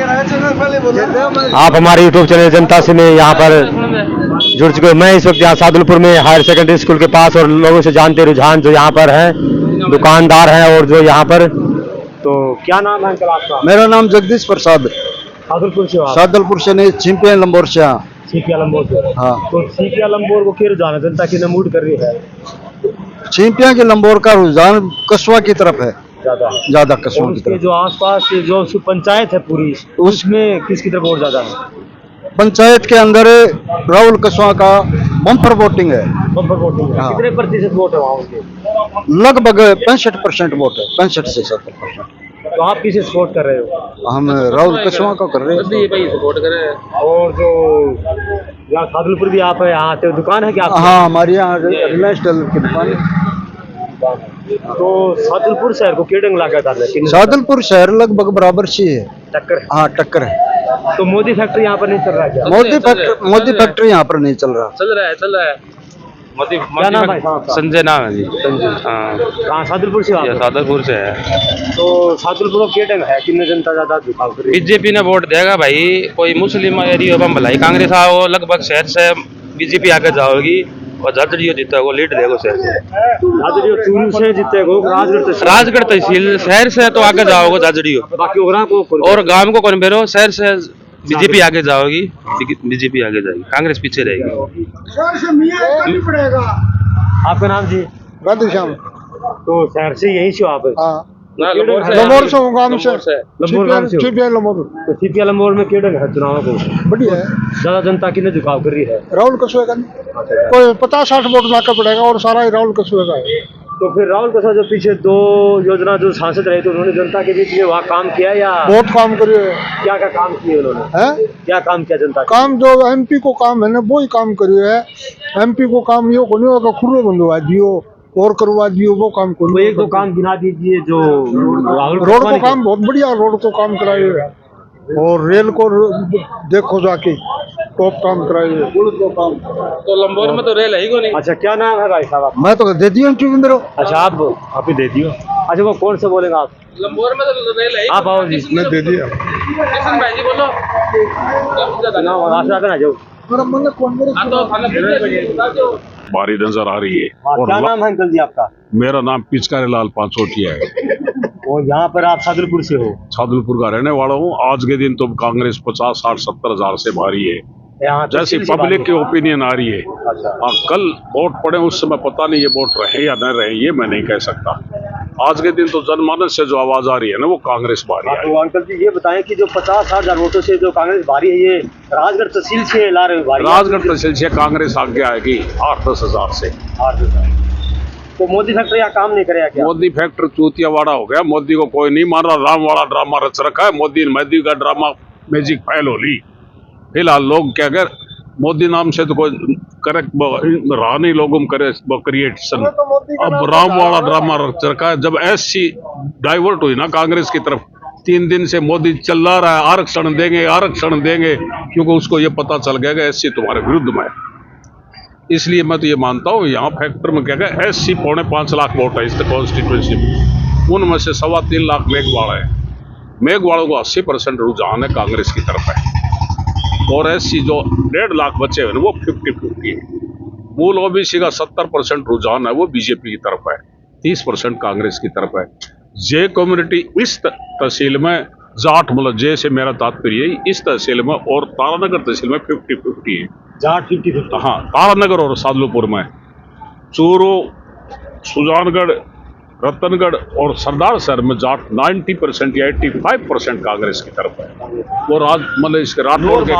आप हमारे YouTube channel जनता से में यहाँ पर जुड़ चुके। मैं इस वक्त यहाँ सादुलपुर में हायर सेकेंडरी स्कूल के पास और लोगों से जानते रुझान जो यहाँ पर हैं, दुकानदार हैं और जो यहाँ पर। तो क्या नाम है अंकल आपका? मेरा नाम जगदीश प्रसाद। सादुलपुर से? सादुलपुर से नहीं, छिंपिया लंबोर से। सीपिया लंबोर से? हाँ। तो सीपिया लंबोर को क्या रुझान है, जनता की नमूड कर रही है? छिंपिया के लंबोर का रुझान कस्बा की तरफ है, ज्यादा कस्बा की तरफ। जो आसपास जो पंचायत है पूरी, उसमें किसकी तरफ वोट ज्यादा है? पंचायत के अंदर राहुल कस्बा का बम्पर वोटिंग है। बम्पर वोटिंग है। हाँ। कितने प्रतिशत वोट है वहाँ उनके? लगभग 65% वोट है, 65 से 70%। तो आप किसे सपोर्ट कर रहे हो? हम राहुल कस्बा को कर रहे हैं। सपोर्ट कर रहे हैं। और जो यहाँ सादुलपुर भी आप यहाँ से दुकान है क्या? हाँ, हमारे यहाँ रिलायंस टेलर की दुकान है। तो सादुलपुर शहर को क्या ढंग लागत है? सादुलपुर शहर लगभग बराबर सी है, टक्कर है। हाँ टक्कर है। तो मोदी फैक्ट्री यहाँ पर नहीं चल रहा है क्या? मोदी फैक्ट्री यहाँ पर नहीं चल रहा। चल रहा है। क्या नाम भाई साहब? संजय नाम है जी। हाँ, कहाँ? सादुलपुर से? सादुलपुर से है। तो सादुलपुर को क्या ढंग है, कितने जनता ज्यादा झुकाव कर रही है? बीजेपी ने वोट देगा भाई, कोई मुस्लिम एरिया में भलाई कांग्रेस आओ, लगभग शहर से बीजेपी आगे जाओगी और झाझड़ियों जीतेगा, लीड देगा शहर से। झाझड़ियों चूरू से जीतेगा, राजगढ़ तहसील शहर से तो आगे जाओगे झाझड़ियों, बाकी और गांव को कौन बेरो, शहर से बीजेपी आगे जाओगी, बीजेपी आगे जाएगी, कांग्रेस पीछे रहेगी। आपका नाम जी? गांधी श्याम। तो शहर से यही से आप? लंबोर से, गांव से। तो सीपिया लंबोर में क्या ढंग है चुनाव को? बढ़िया है। ज्यादा जनता कितने झुकाव कर रही है? राहुल कस्बे का कोई 50-60 वोट लाकर पड़ेगा और सारा ही राहुल कस्बे का है। तो फिर राहुल कस्बा जो पीछे 2 योजना जो सांसद रहे थे, उन्होंने जनता के बीच में वहाँ काम किया या? बहुत काम करे। क्या क्या काम किए उन्होंने? है? क्या काम किया जनता के? काम जो एमपी को काम है ना, वो ही काम करे है। एमपी को काम यो को नहीं होगा, खुले बंधवा दियो और करवा दियो, वो काम को। एक दो काम गिना दीजिए जो रोड को काम बहुत बढ़िया, रोड को काम कराए और रेल को देखो जाके टॉप काम कराए, पुल को काम। तो लंबोर में तो रेल है ही को नहीं। अच्छा, क्या नाम है भाई साहब? मैं तो दे दिया इंटरव्यू। अच्छा, आप ही दे दियो। अच्छा, वो कौन से बोलेगा आप? लंबोर में तो रेल है ही। आप आओ जी। मैं दे दिया। किशन भाई जी बोलो। ना जाओ। बारी नजर आ रही है। और क्या नाम है अंकल जी आपका? मेरा नाम पिचकारी लाल पांचोटिया है। और यहाँ पर आप सादुलपुर से हो? सादुलपुर का रहने वाला हूँ। आज के दिन तो कांग्रेस 50, 60, 70 हजार से भारी है, जैसी पब्लिक की ओपिनियन आ रही है। और कल वोट पड़े उस समय पता नहीं ये वोट रहे या न रहे, ये मैं नहीं कह सकता। आज के दिन तो जनमानस से जो आवाज आ रही है ना, वो कांग्रेस भारी है। तो अंकल जी ये बताएं कि जो 50-60 वोटों से जो कांग्रेस भारी है, ये राजगढ़ तहसील से ला रहे भारी? राजगढ़ तहसील से कांग्रेस आगे आएगी 8-10 हजार से। 8,000। तो मोदी फैक्ट्री यहाँ काम नहीं करेगा क्या? मोदी फैक्ट्री चूतियावाड़ा हो गया, मोदी को कोई नहीं मान रहा। राम वाला ड्रामा रच रखा है मोदी का ड्रामा मैजिक फैल हो ली। फिलहाल लोग क्या कर, मोदी नाम से तो कोई करेक्ट रहा नहीं, लोगों में करे क्रिएशन। अब राम वाला ड्रामा रच रखा है। जब ऐसी डाइवर्ट हुई ना कांग्रेस की तरफ, 3 दिन से मोदी चिल्ला रहा है आरक्षण देंगे, क्योंकि उसको ये पता चल गया कि एससी तुम्हारे विरुद्ध में। इसलिए मैं तो ये मानता हूँ यहाँ फैक्टर में क्या है, एससी 4.5 लाख वोट है इस कॉन्स्टिट्यूंसी में, उनमें से 3.25 लाख मेघवाड़ा है। मेघवाड़ों को 80% रुझान है कांग्रेस की तरफ है, और एससी जो 1.5 लाख बचे हुए वो 50-50 है। मूल ओबीसी का 70% रुझान है वो बीजेपी की तरफ है, 30% कांग्रेस की तरफ है। जे कम्युनिटी इस तहसील में, जाट मतलब जे से मेरा तात्पर्य इस तहसील में और तारानगर तहसील में 50-50 है। जाट 50-50? हाँ, तारानगर और सादुलपुर में। चूरू, सुजानगढ़, रतनगढ़ और सरदार शहर में जाट 90% या 85% कांग्रेस की तरफ है। वो मतलब इसके राठौर के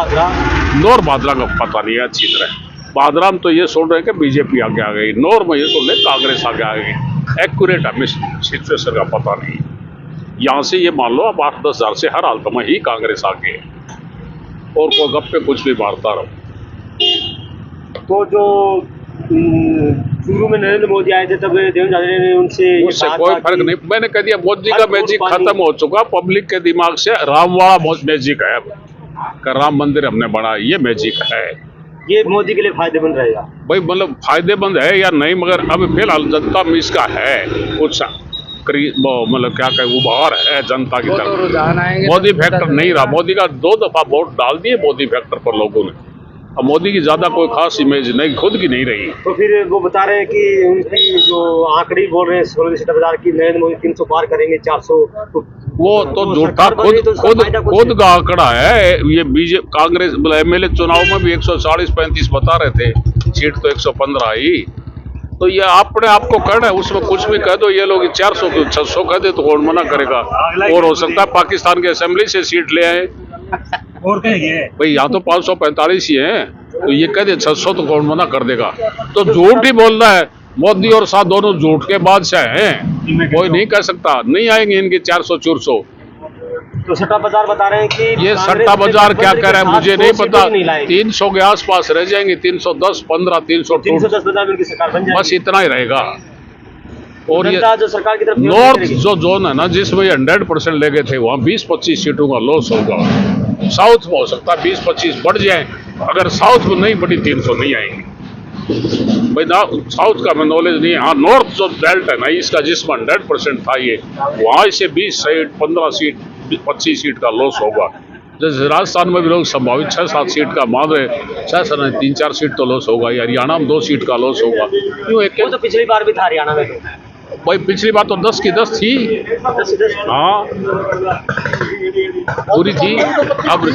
नौर बादरा का पता नहीं है अच्छी तरह। बादरा में तो ये सुन रहे हैं कि बीजेपी आगे आ गई, नौर में ये सुन रहे कांग्रेस आगे आ गई। एक्यूरेट हमें सिचुएशन का पता नहीं। यहाँ से ये मान लो अब 8-10 हजार से हर हालत में ही कांग्रेस आगे है, और कोई गप्पे कुछ भी मारता रहो। तो जो शुरू में नरेंद्र मोदी आए थे तब देवेंद्र ने उनसे कोई फर्क नहीं। मैंने कह दिया मोदी का मैजिक खत्म हो चुका, पब्लिक के दिमाग से राम वाला मैजिक है। अब राम मंदिर हमने बनाया, ये मैजिक है। ये मोदी के लिए फायदेमंद रहेगा भाई? मतलब फायदेमंद है या नहीं, मगर अब फिलहाल जनता में इसका है कुछ मतलब क्या कहें उभार है जनता की तो तरफ। रुझान आएंगे मोदी फैक्टर नहीं रहा। मोदी का 2 दफा वोट डाल दिए मोदी फैक्टर पर लोगों ने। अब मोदी की ज्यादा कोई खास इमेज नहीं, खुद की नहीं रही। तो फिर वो बता रहे हैं कि उनकी जो आंकड़ी बोल रहे हैं 16 बाजार की, नरेंद्र मोदी 300 पार करेंगे, 400। तो वो तो झूठा खुद का आंकड़ा है। ये बीजेपी कांग्रेस एमएलए चुनाव में भी 140-35 बता रहे थे, सीट तो 115 आई। तो ये अपने आप को कहना है, उसमें कुछ भी कह दो। ये लोग 400 को 600 कह दे तो कौन मना करेगा। और हो सकता है पाकिस्तान के असेंबली से सीट ले आए और कहेंगे भाई, यहाँ तो 545 ही है, तो ये कह दे 600 तो कौन मना कर देगा। तो झूठ ही बोल रहा है। मोदी और साथ दोनों झूठ के बादशाह हैं, कोई नहीं कह सकता। नहीं आएंगे इनके 400-400। तो सट्टा बाजार बता रहे हैं कि ये सट्टा बाजार क्या कह रहा है मुझे नहीं पता। 300 के आसपास रह जाएंगे, 310, 15, 300, 310 बाजार में उनकी सरकार बन जाएगी। बस इतना ही रहेगा। और ये जनता जो सरकार की तरफ नॉर्थ जो जोन है ना, जिसमें ये 100% ले गए थे, वहाँ 20-25 सीटों का लॉस होगा। साउथ में हो सकता है 20-25 बढ़ जाए। अगर साउथ में नहीं बढ़ी 300 नहीं आएंगे भाई ना। साउथ का मैं नॉलेज नहीं है। हाँ, नॉर्थ जो बेल्ट है ना इसका, जिसमें 100% था ये, वहाँ से 20 सीट, 15 सीट, 25 सीट का लॉस होगा। जैसे राजस्थान में भी लोग संभावित 6-7 सीट का मान रहे, 3-4 सीट तो लॉस होगा। हरियाणा में 2 सीट का लॉस होगा। क्यों एक वो तो पिछली बार भी था हरियाणा में। भाई पिछली बार तो 10 की 10 थी। 10 हाँ पूरी थी। अब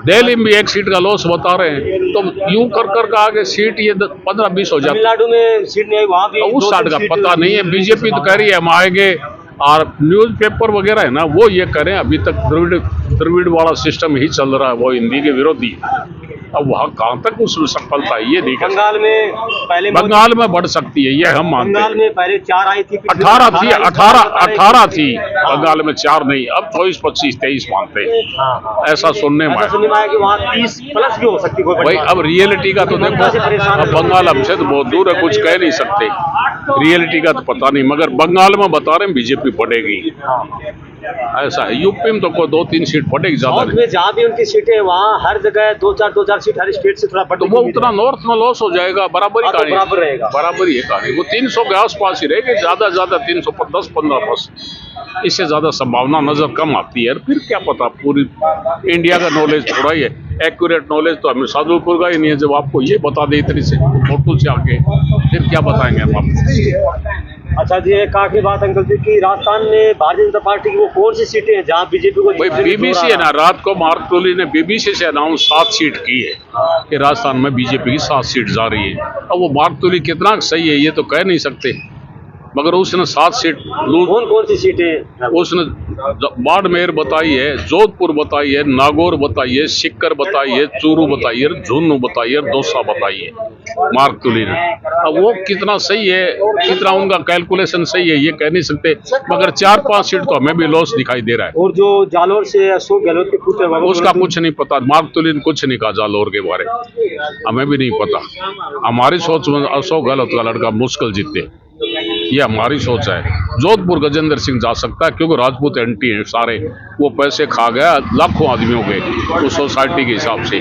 दिल्ली में भी 1 सीट का लॉस बता रहे हैं। तो यूं कर आगे सीट ये 15-20 हो जाती। तमिलनाडु में सीट नहीं आई, वहाँ भी उस साइड का पता नहीं है। बीजेपी तो कह रही है हम आएंगे, और न्यूज़पेपर वगैरह है ना वो ये करें। अभी तक द्रविड़ वाला सिस्टम ही चल रहा है, वो हिंदी के विरोधी। अब वहाँ कहाँ तक उसमें सफलता है ये नहीं। बंगाल में पहले बंगाल में बढ़ सकती है, ये हम मानते हैं। बंगाल में पहले 4 आई थी, 18 थी, 18 थी बंगाल में, 4 नहीं। अब 24, 25, 23 मानते हैं। ऐसा सुनने में आया कि वहाँ 30 प्लस भी हो सकती है। भाई अब रियलिटी का तो देखो, अब बंगाल हमसे तो बहुत दूर है, कुछ कह नहीं सकते। रियलिटी का तो पता नहीं, मगर बंगाल में बता रहे हैं बीजेपी बढ़ेगी। ऐसा है। यूपी में तो कोई 2-3 सीट बढ़ेगी, ज्यादा नहीं। में जहाँ भी उनकी सीटें, वहाँ हर जगह 2-4 सीट हर स्टेट से थोड़ा बढ़। तो वो उतना नॉर्थ में लॉस हो जाएगा, बराबर ही कहानी, बराबर रहेगा, बराबर ही है कहानी। वो 300 के आसपास ही रहेगी, ज्यादा 310-15 बस। इससे ज्यादा संभावना नजर कम आती है। फिर क्या पता, पूरी इंडिया का नॉलेज थोड़ा ही है। एक्यूरेट नॉलेज तो हमें सादुलपुर का ही नहीं है। जब आपको ये बता दे इतनी से फोटो से आके, फिर क्या बताएंगे हम आपको। अच्छा जी, एक आखिरी बात अंकल जी की, राजस्थान में भारतीय जनता पार्टी की वो कौन सी सीटें हैं जहाँ बीजेपी को? भाई बीबीसी है ना, रात को मार्क टोली ने बीबीसी से अनाउंस 7 सीट की है कि राजस्थान में बीजेपी की 7 सीट जा रही है। अब वो मार्क टोली कितना सही है ये तो कह नहीं सकते, मगर उसने 7 सीट कौन सी सीटें उसने बाड़मेर बताई है, जोधपुर बताई है, नागौर बताई है, सीकर बताई है, चूरू बताई है, झुंझुनू बताई है, दौसा बताई है मार्क टोली ने। अब वो कितना सही है, कितना उनका कैलकुलेशन सही है ये कह नहीं सकते, मगर 4-5 सीट तो हमें भी लॉस दिखाई दे रहा है। और जो जालोर से अशोक गहलोत के पुत्र, उसका कुछ नहीं पता। मार्क टोली ने कुछ नहीं कहा जालोर के बारे में, हमें भी नहीं पता। हमारी सोच में अशोक गहलोत का लड़का मुश्किल जीते, ये हमारी सोच है। जोधपुर गजेंद्र सिंह जा सकता है, क्योंकि राजपूत एंटी हैं सारे। वो पैसे खा गया लाखों आदमियों के उस सोसाइटी के हिसाब से।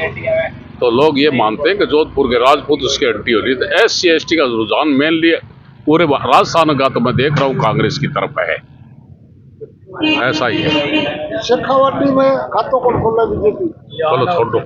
तो लोग ये मानते हैं कि जोधपुर के राजपूत उसके एंटी हो रही है। तो SC/ST का रुझान मेनली पूरे राजस्थान का तो मैं देख रहा हूँ कांग्रेस की तरफ है। ऐसा ही है। शेखावाटी में खातों को खोला बीजेपी। चलो छोड़ दो।